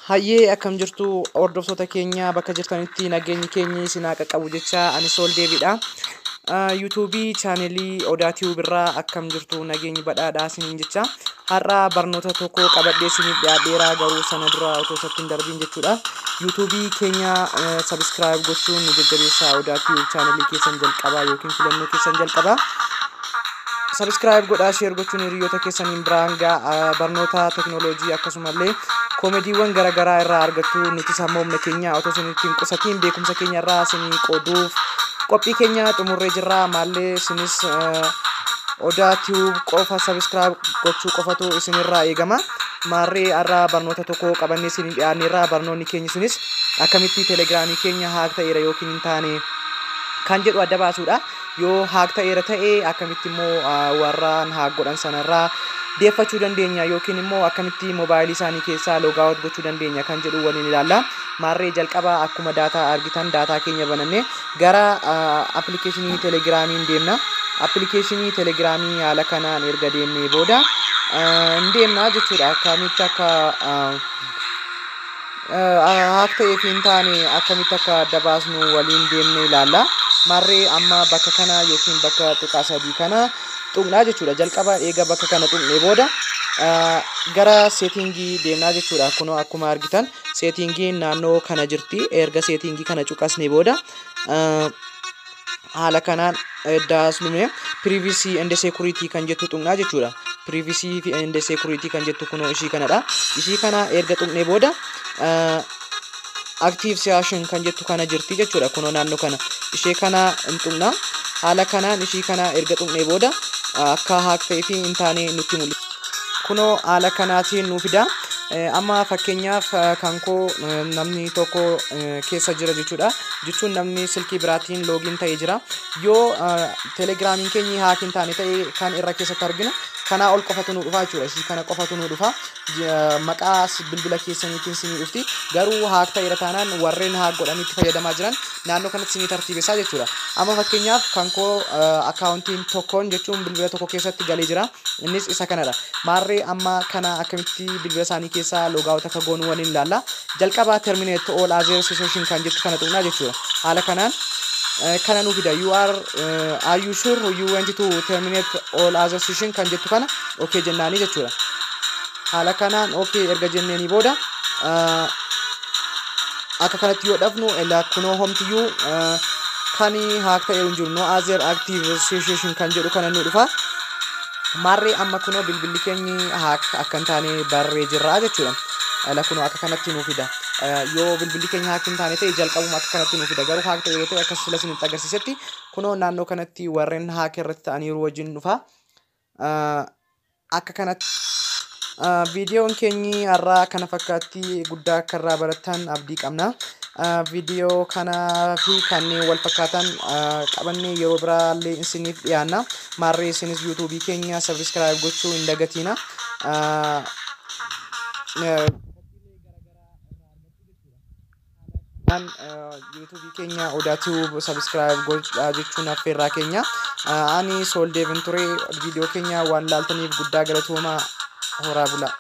Hayyee akkam jirtu hordoftoota keenya bakka jirtanitti nageenyi keenya isin haa qaqqabu jecha ani Sool Deebiidha. YouTube channelii Odaa Tube irraa akkam jirtu nageenyi badhaadhaa isiniin jecha. Har'a barnoota tokko qabadhee isiniif dhiyaadheera garuu sana dura otoo isatti hin darbiin jechuudha. YouTube keenya subscribe gochuun nu jajjabeessaa. Odaa Tube channelii keessan jalqabaa yookiin filannoo keessan jalqabaa. Subscribe godhaa, share gochuun hiriyoota keessaniin biraan ga'a. Barnoota teknooloojii akkasumallee koomediiwwan garaagaraa irraa argattu. Nuti sammuu humna keenya otoo isin ittiin qusatiin beekumsa keenya irraa isinii qooduuf qophii keenya xumurree jirra. Maallee isinis Odaa Tube qofa subscribe gochuu qofatu isinirraa eegama. Maarree har'a barnoota tokko qabannee isinii dhiyaanneerra. Barnoonni keenya sunis akkamitti telegiraamii keenya haak ta'eera yookiin hin taane kan jedhu adda baasuudha. Yoo haak ta'eera ta'e akkamitti immoo warraan haak godhan sanarraa deeffachuu dandeenya yookiin immoo akkamitti moobaayilii isaanii keessaa loogaawut gochuu dandeenya kan jedhu waliin ilaalla. Maarree jalqaba akkuma daataa argitan daataa keenya banannee gara appilikeeshinii telegiraamiin deemna. Appilikeeshinii telegiraamii haala kanaan erga deemnee booda deemna jechuudha. Akkamitti akka haak ta'ee fi hin taane akkamitti akka adda baasnu waliin deemnee ilaalla. Maarree amma bakka kana yookiin bakka tuqaa sadii kana tuqnaa jechuudha. Jalqaba eega bakka kana tuqnee booda gara seetingii deemnaa jechuudha. Kunoo akkuma argitan seetingiin naannoo kana jirti. Erga seetingii kana cuqasnee booda haala kanaan daaslume privacy and security kan jettu tuqnaa jechuudha. Privacy and security kan jettu kunoo ishii kanadha. Ishii kana erga tuqnee booda active session kan jettu kana jirti jechuudha. Kunoo naannoo kana ishee kana tuqna. Haala kanaan ishii kana erga tuqnee booda akka haak ta'ee fi hin taane nutti mul'isa. Kunoo haala kanaatiin nu fida. Amma fakkeenyaaf kan koo namni tokko keessa jira jechuudha. Jechuun namni silkii biraatiin loogiin ta'ee jira. Yoo telegiraamiin keenyi haak hin taane ta'e kan irra keessatti argina. Kana ol qofatu nu dhufa jechuudha. Ishii kana qofatu nu dhufa. Maqaa bilbila keessaniitiin sinii dhufti. Garuu haak ta'eera taanaan warreen haak godhanii itti fayyadamaa jiran naannoo kanatti sinii tartiibessaa jechuudha. Amma fakkeenyaaf kan koo akkaawuntiin tokkoon jechuun bilbila tokko keessatti galee jira. Innis isa kanadha. Maarree amma kana akkamitti bilbila isaanii keessaa loogaawut akka goonu waliin ilaalla. Jalqaba terminate all other session kan jettu kana tuqnaa jechuudha. Haala kanaan kana nu fida. Are you sure you want to terminate all other session kan jettu kana okay jennaani jechuudha. Haala kanaan okay erga jenneeni booda akka kanatti yoo dhafnu kunoo homtiyyuu kan haak ta'ee hin jiru no other active session kan jedhu kana nu dhufa. Maarree amma kunoo bilbilli keenyi haak akka hin taane barree jirra jechuudha. Kunoo akka kanatti nu fida. Yoo bilbilli keenya haak hin taane ta'e jalqabuma akka kanatti nu fida. Garuu haak ta'e yoo ta'e akka sila isinitti agarsiisetti kunoo naannoo kanatti warreen haak irratti ta'aniiru wajjin dhufa. Akka kanatti viidiyoon keenyi har'aa kana fakkaatti guddaa akka irraa barattan abdii qabna. Viidiyoo kanaa fi kanneen wal fakkaatan qabannee yeroo biraallee isiniif dhiyaanna. Maarree isinis YouTube keenya subscribe gochuu hin dagatina. YouTube keenya Odaa Tube subscribe godhaa jechuun affeerraa keenya. Ani Sool Deebiin ture. Viidiyoo keenya waan laaltaniif guddaa galatoomaa. Horaa bulaa.